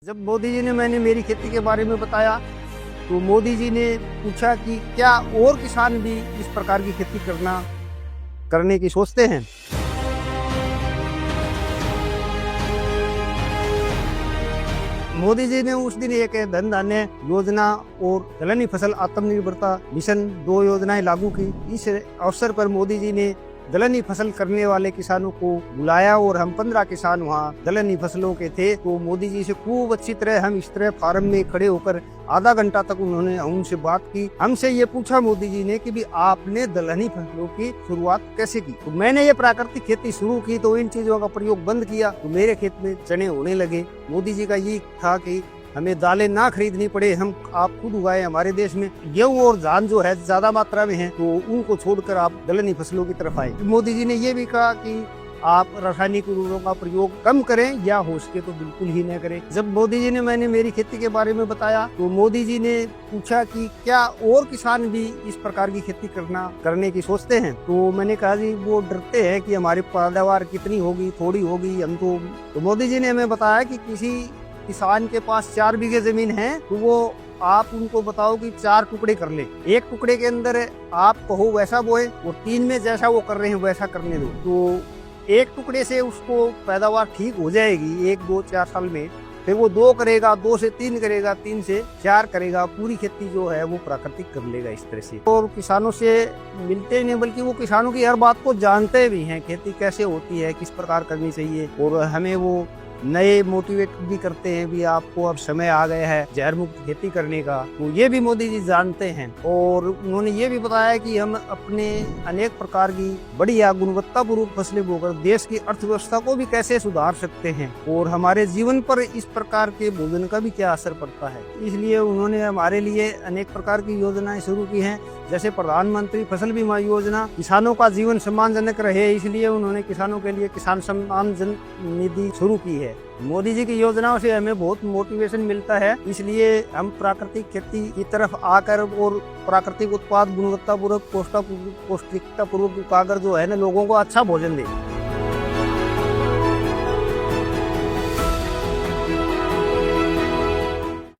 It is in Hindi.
जब मोदी जी ने मैंने मेरी खेती के बारे में बताया तो मोदी जी ने पूछा कि क्या और किसान भी इस प्रकार की खेती करने की सोचते हैं। मोदी जी ने उस दिन एक धन धान्य योजना और दलहनी फसल आत्मनिर्भरता मिशन 2 योजनाएं लागू की। इस अवसर पर मोदी जी ने दलहनी फसल करने वाले किसानों को बुलाया और हम 15 किसान वहाँ दलहनी फसलों के थे। तो मोदी जी से खूब अच्छी तरह हम इस तरह फार्म में खड़े होकर आधा घंटा तक उन्होंने उनसे बात की। हमसे ये पूछा मोदी जी ने कि भी आपने दलहनी फसलों की शुरुआत कैसे की। तो मैंने ये प्राकृतिक खेती शुरू की तो इन चीजों का प्रयोग बंद किया तो मेरे खेत में चने होने लगे। मोदी जी का ये था कि हमें दालें ना खरीदनी पड़े, हम आप खुद उगाए। हमारे देश में गेहूं और धान जो है ज्यादा मात्रा में है तो उनको छोड़कर आप दलहनी फसलों की तरफ आए। मोदी जी ने ये भी कहा कि आप रासायनिक उर्वरकों का प्रयोग कम करें या हो सके तो बिल्कुल ही न करें। जब मोदी जी ने मैंने मेरी खेती के बारे में बताया तो मोदी जी ने पूछा कि क्या और किसान भी इस प्रकार की खेती करने की सोचते हैं। तो मैंने कहा जी वो डरते हैं कि हमारी पैदावार कितनी होगी, थोड़ी होगी। हम तो मोदी जी ने हमें बताया कि किसी किसान के पास 4 बीघे जमीन है तो वो आप उनको बताओ कि 4 टुकड़े कर ले। एक टुकड़े के अंदर आप कहो वैसा बोए और 3 में जैसा वो कर रहे हैं वैसा करने दो। तो एक टुकड़े से उसको पैदावार ठीक हो जाएगी 1, 2, 4 साल में। फिर वो 2 करेगा, 2 से 3 करेगा, 3 से 4 करेगा। पूरी खेती जो है वो प्राकृतिक कर लेगा इस तरह से। और किसानों से मिलते ही नहीं बल्कि वो किसानों की हर बात को जानते भी हैं, खेती कैसे होती है, किस प्रकार करनी चाहिए। और हमें वो नए मोटिवेट भी करते हैं भी आपको अब समय आ गया है जहर मुक्त खेती करने का। तो ये भी मोदी जी जानते हैं। और उन्होंने ये भी बताया कि हम अपने अनेक प्रकार की बढ़िया गुणवत्तापूर्वक फसलें बोकर देश की अर्थव्यवस्था को भी कैसे सुधार सकते हैं और हमारे जीवन पर इस प्रकार के भोजन का भी क्या असर पड़ता है। इसलिए उन्होंने हमारे लिए अनेक प्रकार की योजनाएं शुरू की हैं, जैसे प्रधानमंत्री फसल बीमा योजना। किसानों का जीवन सम्मानजनक रहे इसलिए उन्होंने किसानों के लिए किसान सम्मान निधि शुरू की है। मोदी जी की योजनाओं से हमें बहुत मोटिवेशन मिलता है। इसलिए हम प्राकृतिक खेती की तरफ आकर और प्राकृतिक उत्पाद गुणवत्तापूर्वक पौष्टिकतापूर्वक उगाकर जो है ना लोगों को अच्छा भोजन दें।